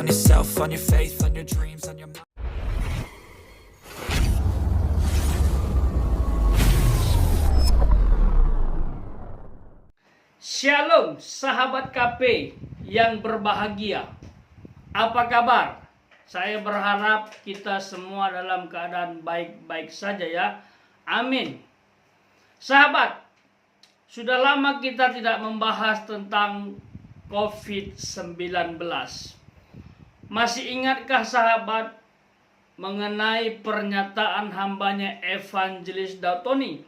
on yourself, on your faith, on your dreams, on your mind. Shalom sahabat KP yang berbahagia. Apa kabar? Saya berharap kita semua dalam keadaan baik-baik saja ya. Amin. Sahabat, sudah lama kita tidak membahas tentang COVID-19. Masih ingatkah sahabat mengenai pernyataan hambanya Evangelis Dautoni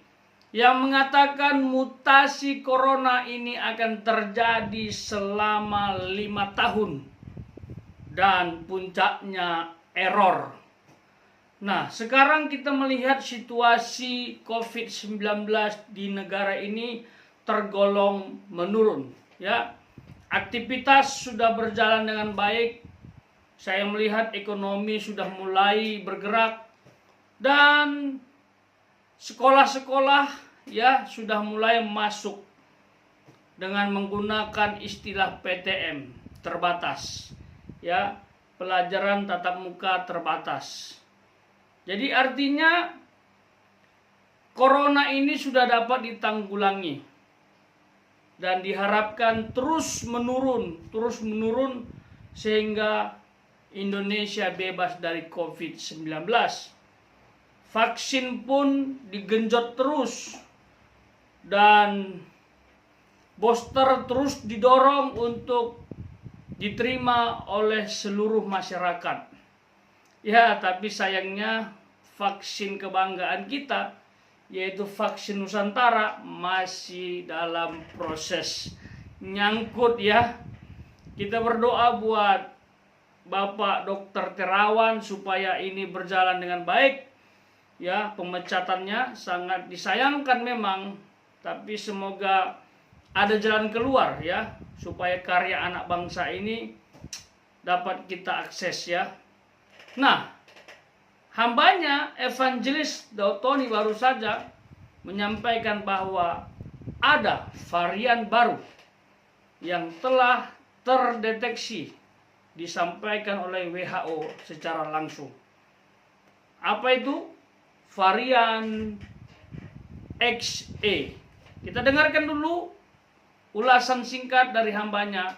yang mengatakan mutasi corona ini akan terjadi selama 5 tahun dan puncaknya error. Nah, sekarang kita melihat situasi COVID-19 di negara ini tergolong menurun, ya. Aktivitas sudah berjalan dengan baik. Saya melihat ekonomi sudah mulai bergerak dan sekolah-sekolah ya sudah mulai masuk dengan menggunakan istilah PTM, terbatas. Ya, pelajaran tatap muka terbatas. Jadi artinya corona ini sudah dapat ditanggulangi dan diharapkan terus menurun sehingga Indonesia bebas dari COVID-19. Vaksin pun digenjot terus dan booster terus didorong untuk diterima oleh seluruh masyarakat. Ya, tapi sayangnya vaksin kebanggaan kita, yaitu vaksin Nusantara, masih dalam proses nyangkut ya. Kita berdoa buat Bapak Dr. Terawan supaya ini berjalan dengan baik. Ya, pemecatannya sangat disayangkan memang, tapi semoga ada jalan keluar ya, supaya karya anak bangsa ini dapat kita akses ya. Nah, hambanya Evangelis Dautoni baru saja menyampaikan bahwa ada varian baru yang telah terdeteksi, disampaikan oleh WHO secara langsung. Apa itu? Varian XE. Kita dengarkan dulu ulasan singkat dari hambanya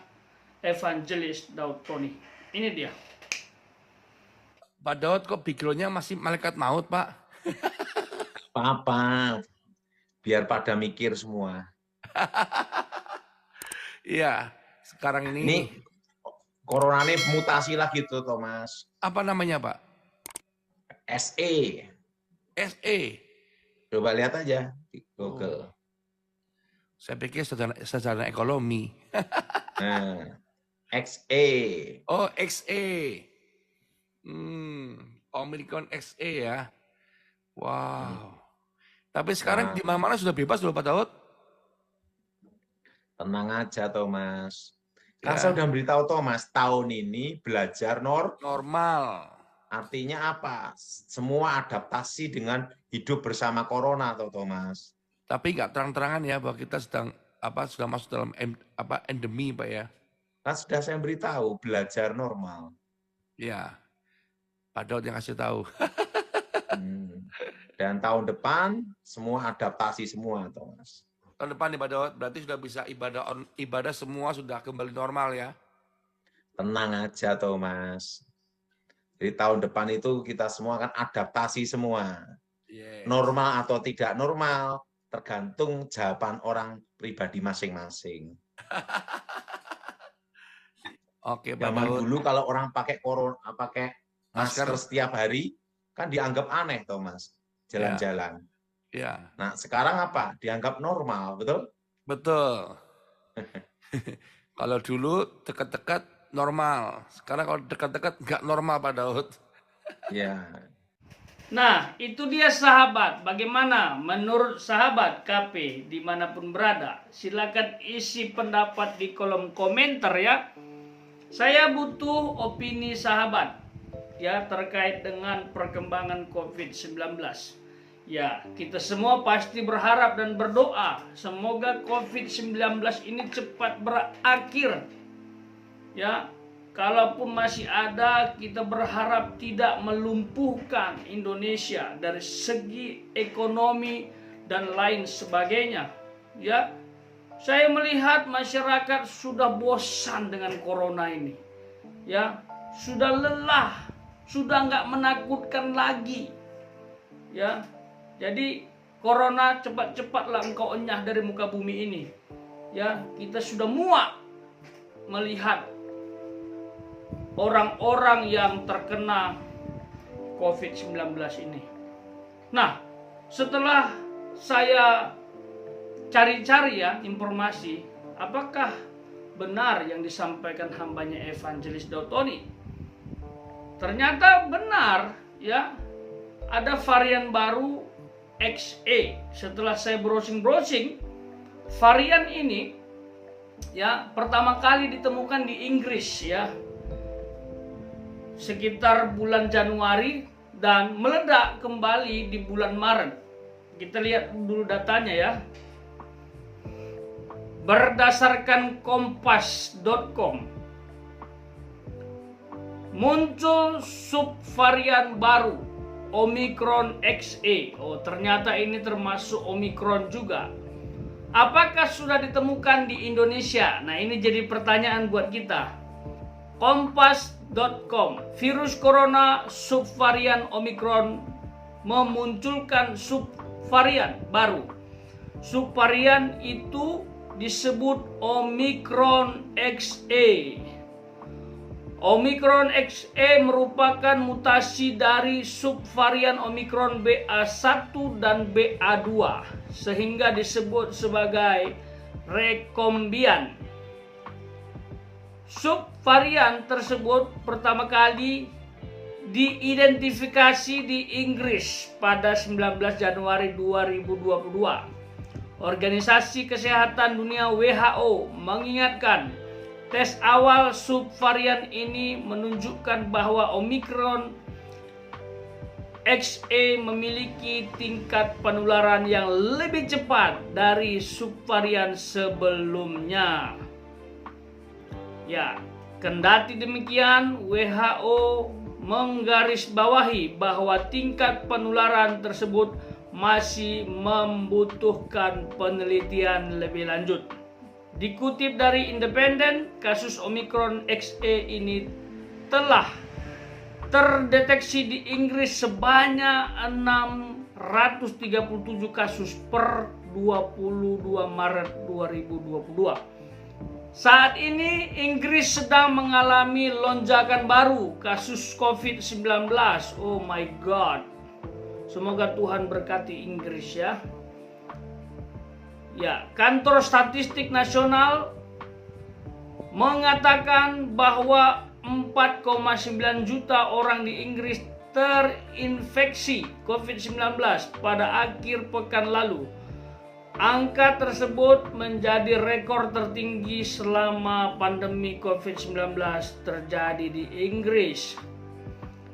Evangelis Dautoni. Ini dia. Pak Daud, kok backgroundnya masih malaikat maut, Pak? Apa, biar pada mikir semua. Iya, sekarang Ini ini corona ini mutasi lagi tuh, Thomas. apa namanya, Pak? SE. SE. Coba lihat aja di Google. Saya pikir sarjana ekonomi. Nah, XE. Oh, XE. Omicron XE ya. Wow. Tapi sekarang Nah. di mana-mana sudah bebas loh, Pak Daud. Tenang aja, Thomas. Kan Ya. saya udah beritahu Thomas, tahun ini belajar Normal. artinya apa? Semua adaptasi dengan hidup bersama corona, atau Thomas. Tapi nggak terang-terangan ya bahwa kita sudah masuk dalam endemi, Pak ya. Kan sudah saya beritahu, belajar normal. Ya. Pak Daud yang kasih tahu. Dan tahun depan semua adaptasi semua, Thomas. Tahun depan nih Pak Daud, berarti sudah bisa ibadah semua sudah kembali normal ya. Tenang aja, Thomas. Jadi tahun depan itu kita semua akan adaptasi semua. Yes. Normal atau tidak normal, tergantung jawaban orang pribadi masing-masing. Oke, Pak Zaman Daud. dulu kalau orang pakai masker setiap hari, kan dianggap aneh, Thomas. Jalan-jalan. Ya. Nah, sekarang apa? Dianggap normal, betul? Betul. Kalau dulu dekat-dekat normal. Sekarang kalau dekat-dekat nggak normal, Pak Daud. Ya. Nah, itu dia sahabat. Bagaimana menurut sahabat KP dimanapun berada? Silakan isi pendapat di kolom komentar ya. Saya butuh opini sahabat ya terkait dengan perkembangan COVID-19. Ya, kita semua pasti berharap dan berdoa semoga COVID-19 ini cepat berakhir. Ya, kalaupun masih ada, kita berharap tidak melumpuhkan Indonesia dari segi ekonomi dan lain sebagainya. Ya, saya melihat masyarakat sudah bosan dengan corona ini. Ya, sudah lelah, sudah nggak menakutkan lagi. Ya, jadi corona cepat-cepatlah engkau enyah dari muka bumi ini. Ya, kita sudah muak melihat orang-orang yang terkena COVID-19 ini. Nah, setelah saya cari-cari ya informasi, apakah benar yang disampaikan hambanya Evangelis Daud-Tony? Ternyata benar ya, ada varian baru XE. Setelah saya browsing, varian ini ya pertama kali ditemukan di Inggris ya, sekitar bulan Januari dan meledak kembali di bulan Maret. Kita lihat dulu datanya ya. Berdasarkan kompas.com, muncul subvarian baru Omicron XE. Oh, ternyata ini termasuk Omicron juga. Apakah sudah ditemukan di Indonesia? Nah, ini jadi pertanyaan buat kita. Kompas.com, virus corona subvarian Omicron memunculkan subvarian baru. Subvarian itu disebut Omicron XE. Omicron XE merupakan mutasi dari subvarian Omicron BA1 dan BA2 sehingga disebut sebagai rekombian. Subvarian tersebut pertama kali diidentifikasi di Inggris pada 19 Januari 2022. Organisasi Kesehatan Dunia WHO mengingatkan tes awal subvarian ini menunjukkan bahwa Omicron XE memiliki tingkat penularan yang lebih cepat dari subvarian sebelumnya. Ya, kendati demikian, WHO menggarisbawahi bahwa tingkat penularan tersebut masih membutuhkan penelitian lebih lanjut. Dikutip dari Independen, kasus Omicron XE ini telah terdeteksi di Inggris sebanyak 637 kasus per 22 Maret 2022. Saat ini Inggris sedang mengalami lonjakan baru kasus COVID-19. Oh my God. Semoga Tuhan berkati Inggris ya. Ya, Kantor Statistik Nasional mengatakan bahwa 4,9 juta orang di Inggris terinfeksi COVID-19 pada akhir pekan lalu. Angka tersebut menjadi rekor tertinggi selama pandemi COVID-19 terjadi di Inggris.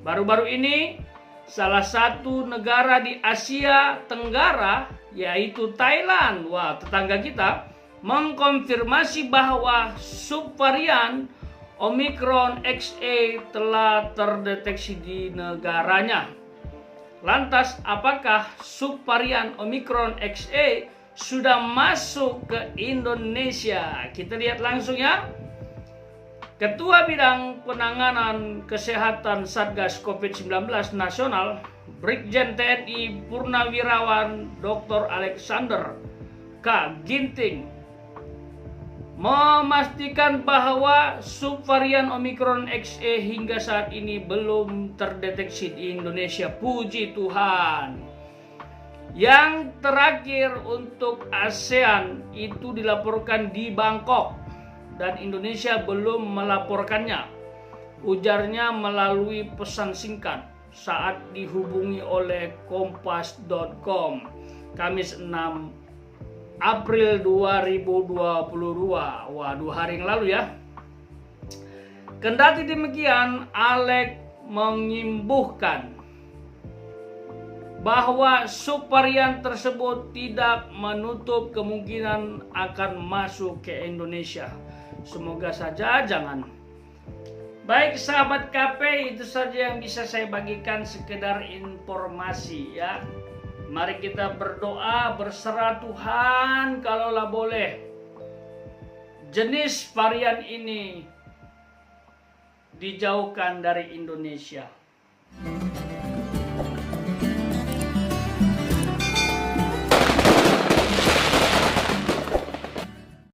Baru-baru ini, salah satu negara di Asia Tenggara, yaitu Thailand, tetangga kita, mengkonfirmasi bahwa subvarian Omicron XE telah terdeteksi di negaranya. Lantas, apakah subvarian Omicron XE sudah masuk ke Indonesia? Kita lihat langsung ya. Ketua Bidang Penanganan Kesehatan Satgas COVID-19 Nasional, Brigjen TNI Purnawirawan Dr. Alexander K. Ginting, memastikan bahwa subvarian Omicron XE hingga saat ini belum terdeteksi di Indonesia. Puji Tuhan. Yang terakhir untuk ASEAN itu dilaporkan di Bangkok dan Indonesia belum melaporkannya. Ujarnya melalui pesan singkat saat dihubungi oleh kompas.com Kamis 6 April 2022. 2 hari yang lalu ya. Kendati demikian, Alex mengimbuhkan bahwa subvarian tersebut tidak menutup kemungkinan akan masuk ke Indonesia. Semoga saja jangan. Baik sahabat KP, itu saja yang bisa saya bagikan, sekedar informasi ya. Mari kita berdoa, berserah Tuhan, kalaulah boleh jenis varian ini dijauhkan dari Indonesia.